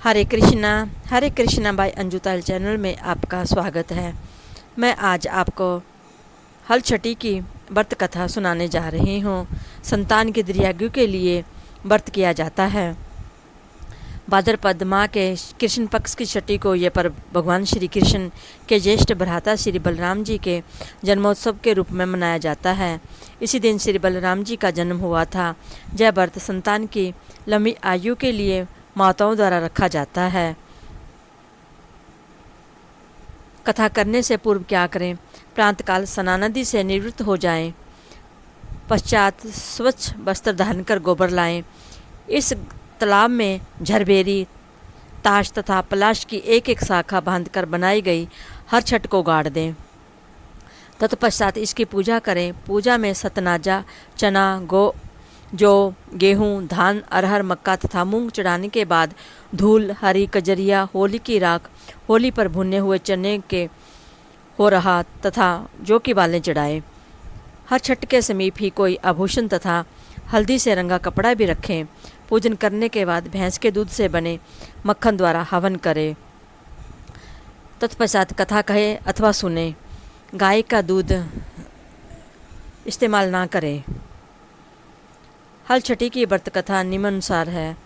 हरे Krishna bye Anju Tayal channel में आपका स्वागत है। मैं आज आपको हल छठी की व्रत कथा सुनाने जा रही हूँ। संतान की दृढ़ायु के लिए व्रत किया जाता है। भाद्रपद माह के कृष्ण पक्ष की छठी को यह पर्व भगवान श्री कृष्ण के ज्येष्ठ भ्राता श्री बलराम जी के जन्मोत्सव के रूप में मनाया जाता है। इसी दिन श्री बलराम जी का जन्म हुआ था। यह व्रत संतान की लंबी आयु के लिए माताओं द्वारा रखा जाता है। कथा करने से पूर्व क्या करें? प्रातःकाल स्नान नदी से निवृत्त हो जाएं। पश्चात स्वच्छ वस्त्र धारण कर गोबर लाएं। इस तालाब में झरबेरी, ताश तथा पलाश की एक एक शाखा बांधकर बनाई गई हर छठ को गाड़ दें। तत्पश्चात इसकी पूजा करें। पूजा में सतनाजा, चना, जौ, गेहूँ, धान, अरहर, मक्का तथा मूंग चढ़ाने के बाद धूल, हरी कजरिया, होली की राख, होली पर भुने हुए चने के हो रहा तथा जौ की बालें चढ़ाएं। हर छठ के समीप ही कोई आभूषण तथा हल्दी से रंगा कपड़ा भी रखें। पूजन करने के बाद भैंस के दूध से बने मक्खन द्वारा हवन करें। तत्पश्चात कथा कहे अथवा सुने। गाय का दूध इस्तेमाल ना करें। हल छठी की व्रत कथा निम्नानुसार है।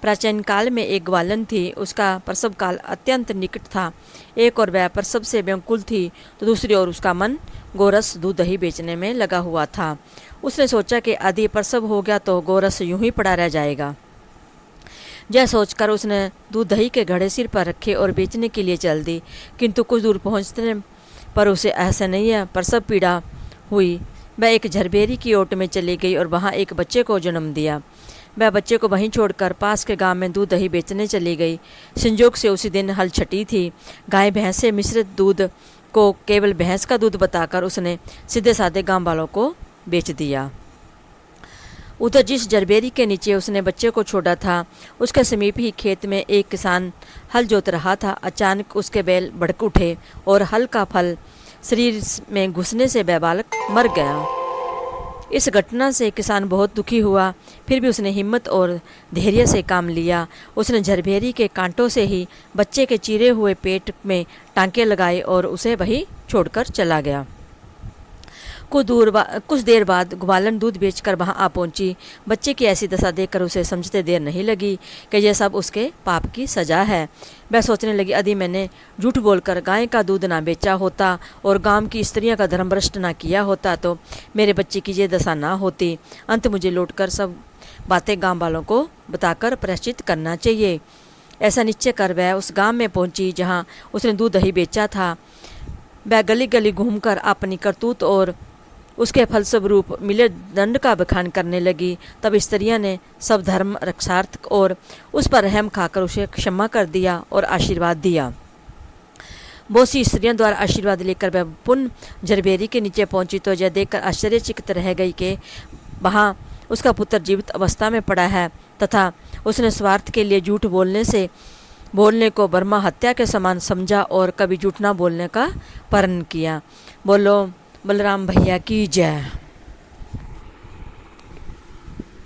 प्राचीन काल में एक ग्वालन थी। उसका प्रसव काल अत्यंत निकट था। एक और वह प्रसव से व्याकुल थी तो दूसरी ओर उसका मन गोरस दूध दही बेचने में लगा हुआ था। उसने सोचा कि यदि प्रसव हो गया तो गोरस यूं ही पड़ा रह जाएगा। यह सोचकर उसने दूध दही के घड़े सिर पर रखे और बेचने के लिए चल दी। किंतु कुछ दूर पहुंचने पर उसे असहनीय प्रसव पीड़ा हुई। वह एक झरबेरी की ओट में चली गई और वहाँ एक बच्चे को जन्म दिया। वह बच्चे को वहीं छोड़कर पास के गांव में दूध दही बेचने चली गई। संयोग से उसी दिन हल छठी थी। गाय भैंस से मिश्रित दूध को केवल भैंस का दूध बताकर उसने सीधे साधे गांव वालों को बेच दिया। उधर जिस झरबेरी के नीचे उसने बच्चे को छोड़ा था उसके समीप ही खेत में एक किसान हल जोत रहा था। अचानक उसके बैल भड़क उठे और हल का फल शरीर में घुसने से वह बालक मर गया। इस घटना से किसान बहुत दुखी हुआ। फिर भी उसने हिम्मत और धैर्य से काम लिया। उसने झरबेरी के कांटों से ही बच्चे के चीरे हुए पेट में टांके लगाए और उसे वहीं छोड़कर चला गया। कुछ देर बाद ग्वालन दूध बेचकर वहां आ पहुंची। बच्चे की ऐसी दशा देखकर उसे समझते देर नहीं लगी कि यह सब उसके पाप की सजा है। वह सोचने लगी, यदि मैंने झूठ बोलकर गाय का दूध ना बेचा होता और गांव की स्त्रियों का धर्म भ्रष्ट ना किया होता तो मेरे बच्चे की ये दशा ना होती। अंत मुझे लौटकर सब बातें गाँव वालों को बताकर प्रायश्चित करना चाहिए। ऐसा निश्चय कर वह उस गाँव में पहुँची जहाँ उसने दूध दही बेचा था। वह गली गली घूमकर अपनी करतूत और उसके फलस्वरूप मिले दंड का बखान करने लगी। तब स्त्रियां ने सब धर्म रक्षार्थ और उस पर रहम खाकर उसे क्षमा कर दिया और आशीर्वाद दिया। बहुत सी स्त्रियों द्वारा आशीर्वाद लेकर वह पुनः झरबेरी के नीचे पहुंची तो यह देखकर आश्चर्यचकित रह गई कि वहाँ उसका पुत्र जीवित अवस्था में पड़ा है तथा उसने स्वार्थ के लिए झूठ बोलने को बर्मा हत्या के समान समझा और कभी झूठ ना बोलने का प्रण किया। बोलो बलराम भैया की जय।